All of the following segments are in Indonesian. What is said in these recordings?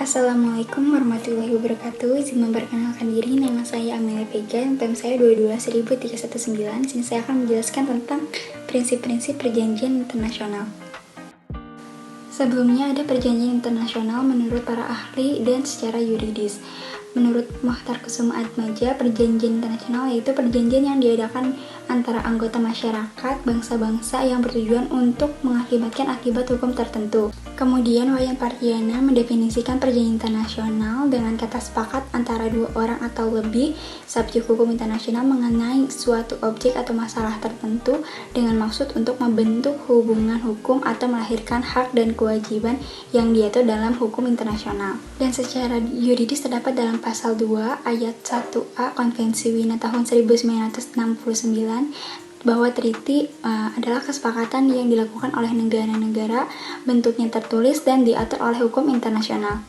Assalamualaikum warahmatullahi wabarakatuh. Izin memperkenalkan diri, nama saya Amelia Vega, NPM saya 2211319. Sini saya akan menjelaskan tentang prinsip-prinsip perjanjian internasional. Sebelumnya ada perjanjian internasional menurut para ahli dan secara yuridis. Menurut Mokhtar Kusuma Atmaja, perjanjian internasional yaitu perjanjian yang diadakan antara anggota masyarakat bangsa-bangsa yang bertujuan untuk mengakibatkan akibat hukum tertentu. Kemudian Wayan Pardiana mendefinisikan perjanjian internasional dengan kata sepakat antara dua orang atau lebih subjek hukum internasional mengenai suatu objek atau masalah tertentu dengan maksud untuk membentuk hubungan hukum atau melahirkan hak dan kewajiban yang diatur dalam hukum internasional. Dan secara yuridis terdapat dalam Pasal 2 Ayat 1A Konvensi Wina tahun 1969 bahwa treaty adalah kesepakatan yang dilakukan oleh negara-negara, bentuknya tertulis dan diatur oleh hukum internasional.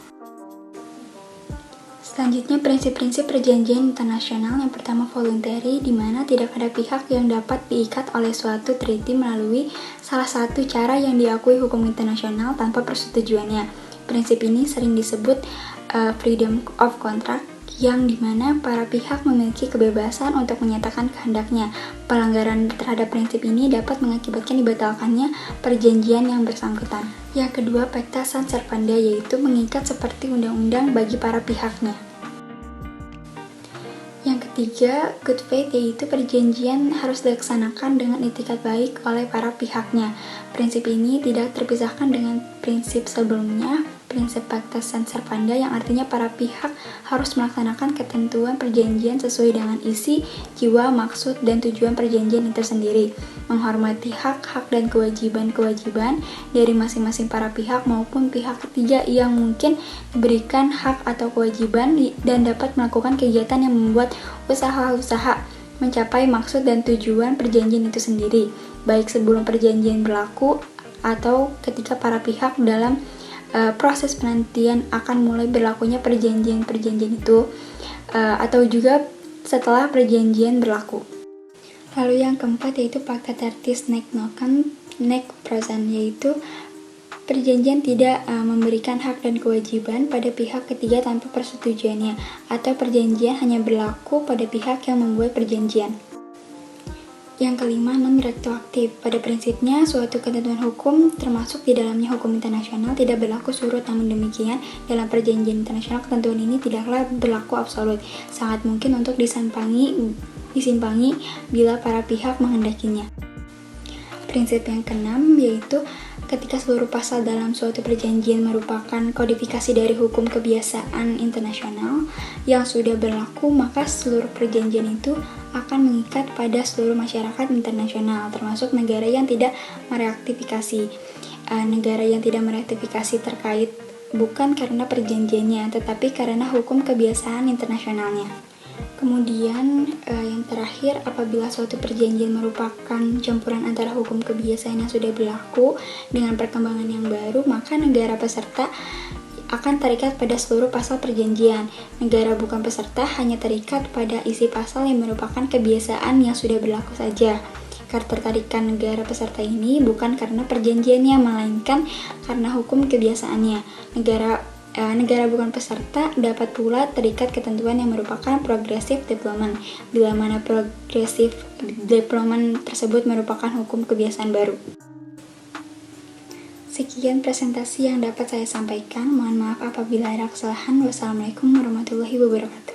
Selanjutnya, prinsip-prinsip perjanjian internasional. Yang pertama, voluntary, di mana tidak ada pihak yang dapat diikat oleh suatu treaty melalui salah satu cara yang diakui hukum internasional tanpa persetujuannya. Prinsip ini sering disebut freedom of contract, yang dimana para pihak memiliki kebebasan untuk menyatakan kehendaknya. Pelanggaran terhadap prinsip ini dapat mengakibatkan dibatalkannya perjanjian yang bersangkutan. Yang kedua, pacta sunt servanda, yaitu mengikat seperti undang-undang bagi para pihaknya. Yang ketiga, good faith, yaitu perjanjian harus dilaksanakan dengan itikat baik oleh para pihaknya. Prinsip ini tidak terpisahkan dengan prinsip sebelumnya, prinsip pacta sunt servanda, yang artinya para pihak harus melaksanakan ketentuan perjanjian sesuai dengan isi, jiwa, maksud, dan tujuan perjanjian itu sendiri, menghormati hak-hak dan kewajiban-kewajiban dari masing-masing para pihak maupun pihak ketiga yang mungkin diberikan hak atau kewajiban dan dapat melakukan kegiatan yang membuat usaha-usaha mencapai maksud dan tujuan perjanjian itu sendiri, baik sebelum perjanjian berlaku atau ketika para pihak dalam proses penantian akan mulai berlakunya perjanjian-perjanjian itu, atau juga setelah perjanjian berlaku. Lalu yang keempat yaitu pacta tertis nec prosan, yaitu perjanjian tidak memberikan hak dan kewajiban pada pihak ketiga tanpa persetujuannya, atau perjanjian hanya berlaku pada pihak yang membuat perjanjian. Yang kelima, non-retroaktif. Pada prinsipnya, suatu ketentuan hukum, termasuk di dalamnya hukum internasional, tidak berlaku surut. Namun demikian, dalam perjanjian internasional, ketentuan ini tidaklah berlaku absolut. Sangat mungkin untuk disimpangi bila para pihak menghendakinya. Prinsip yang keenam yaitu ketika seluruh pasal dalam suatu perjanjian merupakan kodifikasi dari hukum kebiasaan internasional yang sudah berlaku, maka seluruh perjanjian itu akan mengikat pada seluruh masyarakat internasional, termasuk negara yang tidak meratifikasi. Negara yang tidak meratifikasi terkait bukan karena perjanjiannya, tetapi karena hukum kebiasaan internasionalnya. Kemudian yang terakhir, apabila suatu perjanjian merupakan campuran antara hukum kebiasaan yang sudah berlaku dengan perkembangan yang baru, maka negara peserta akan terikat pada seluruh pasal perjanjian. Negara bukan peserta hanya terikat pada isi pasal yang merupakan kebiasaan yang sudah berlaku saja. Ketertarikan negara peserta ini bukan karena perjanjiannya, melainkan karena hukum kebiasaannya. Negara bukan peserta dapat pula terikat ketentuan yang merupakan progressive development, bila mana progressive development tersebut merupakan hukum kebiasaan baru. Sekian presentasi yang dapat saya sampaikan. Mohon maaf apabila ada kesalahan. Wassalamualaikum warahmatullahi wabarakatuh.